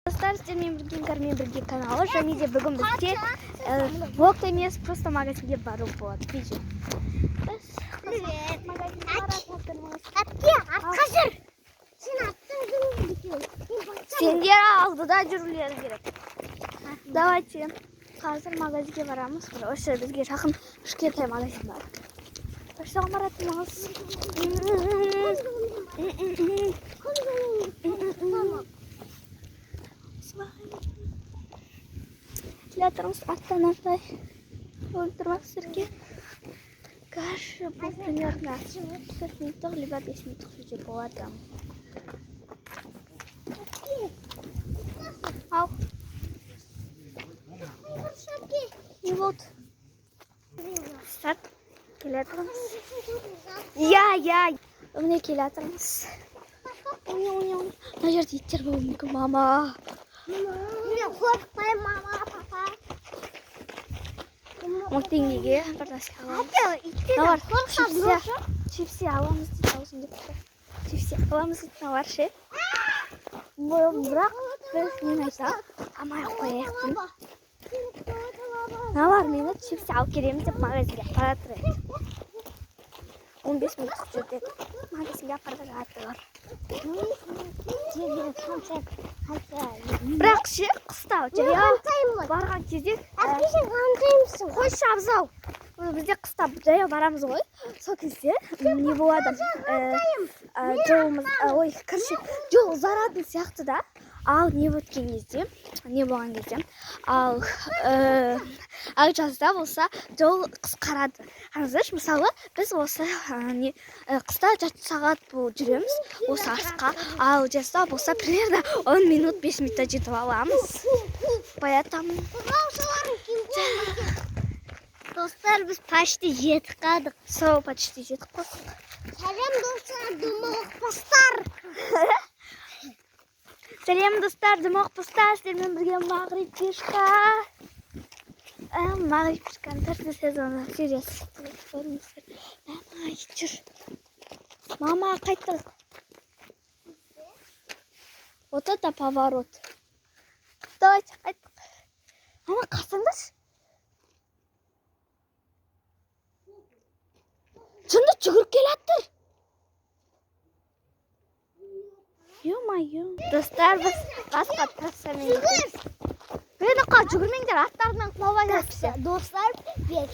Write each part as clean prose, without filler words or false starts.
Достар, сіздермен бірге каналы, және де бүгін бізде влог емес, просто магазинге бару болады. Видео. Привет. Әпке, атқа жүр. Сен аттың жүру. Сендер алдыда жүрулері керек. Давайте қазір магазинге барамыз. Осы бізге жақын кішкентай магазин бар. Соған баратынбыз. Келе тұрмыз аттан аттай. Өлтірмақ сіздерге. Каша бұл примерно 4 минуттық, либо 5 минуттық видео болады. Ау. И вот. Старт. Келе тұрмыз. Я. Міне келе тұрмыз. Мына жерде иттер болуы мүмкін, мама. Мен қорықпаймын, мама, папа. 10 теңгеге бір нәрсе аламыз. Чипси аламыз дейді, аузым деп тұр. Чипси аламыз дейді, мына бар ше. Бірақ біз мен айтсақ, амай қояйықтың. Мына бар, мені чипси алып келеміз деп магазинге апарат тұрады. 15 минуттық жүрдік. Магазинге апарат жатыр. Бірақ ше, қыста барған кезде қойшы абзал. Бізде қыста жаяу барамыз ғой. Сол кезде не болады? Жол ұзаратын сияқты да. Ал не болған кезде, ал жазда болса жол қысқарады. Қараңыздаршы, мысалы біз осы қыста 6 сағат жүреміз осы арысқа, ал жазда болса примерно 10 минут 5 минутта жетіп аламыз. Поэтому Достар, біз почти жетіп қалдық. Сол почти жетіп қалдық. Сәлем достар, дымоқпастар. Сәлем достар, дымоқпастар. Сіздермен бірге Мағриб Пешка. Мағриб Пешканың төртінші сезоны сериясы. Мама, жүр. Мама, қайттық. Вот это поворот. Давайте, қайттық. Мама, қасыңдаш. Шында жүгіріп келаттыр. Ё-майё. Достар, біз қасқа тассамыз. Бені қал жүгірмеңдер, аттарынан құлап жатырсыз. Достар,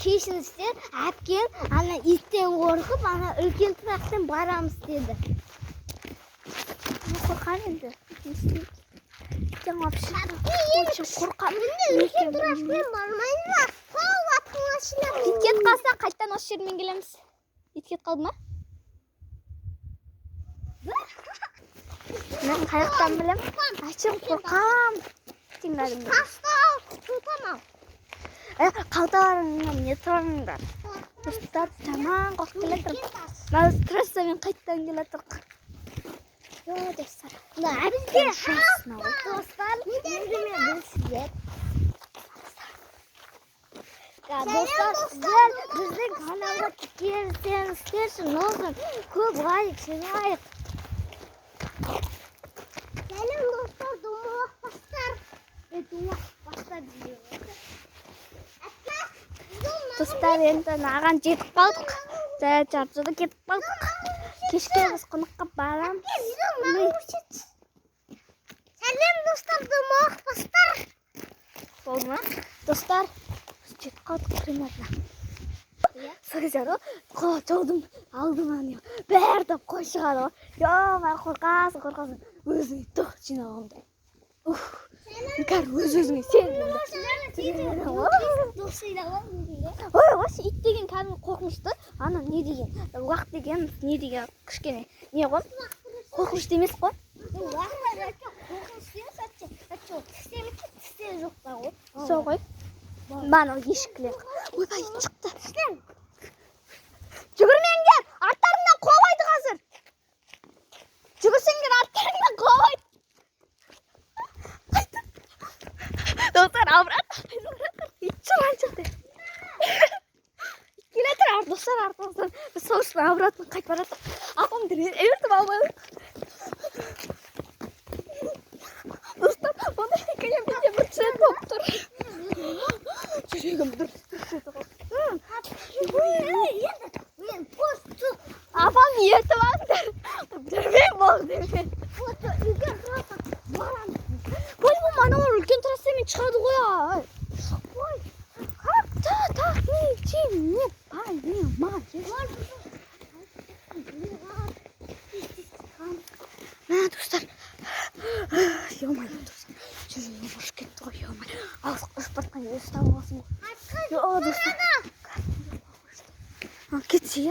кешіңіздер, әпкем ана иттен қорқып, ана үлкен трактен барамыз деді. Қорқам енді. Иттен вообще очень қорқам. Үлкен трактен бармаймыз ба? Қол аттың машина. Иткет қалса, қайттан осы жермен келеміз. Иткет қалды ма? Мен қаяқтан білем. Әшім қорқам. Тастау, тұтамау. Қалталарыңнан не тұрыңдар. Достар, таман қоқ келе тұрып. Мәз трассамен қайттан келе тұрық. Йо, достар. Бізде достар, өзіме білсіздер. Достар, сіздер біздің каналға тікерсеңіздер үшін көп лайк жинайық. Сәлем достар, дымоқпастар. Дымоқпастар деймін. Достар, енді наған жетіп қалдық. Жаржыда кетіп қалдық. Кешке біз қонаққа барам. Сәлем достар, дымоқпастар. Болды ма? Достар, жетіп қалдық примерно. Сол кезде жолдың алдынан бәрді қой шығады. Ё-май, қорқасың. Өзіңе тоқ жинағымдай. Кәр өз-өзіңе сен. Ой, осы ит деген кәдімгі қорқынышты. Ана не деген, уақ деген, не деген кішкене. Не ғой? Қорқынышты емес қой. Сол ғой. Бана ешкілер. Ойбай, шықты. Жүгірмеңдер, арттарыңнан қуалайды қазір. Жүгірсеңдер, арттарыңнан қуалайды. Достар, абрат. Итшылан шықты. Келе тұр, достар, артымыздан. Біз сол үшін абратын қайт бараттық. Апам әвертіп албайлық. Достар, ертіп алыңдар. Білмеймін болды. Вот үлкен трасса барамыз. По-любому аналар үлкен трассамен шығады ғой. Ой, так не понимаю. Мә, достар. Ё-моё, достар. Жүрегім ұрып кетті ғой, ё-моё. Ал, спортқа не ұстап аласың ғой. Достар. Кетсе,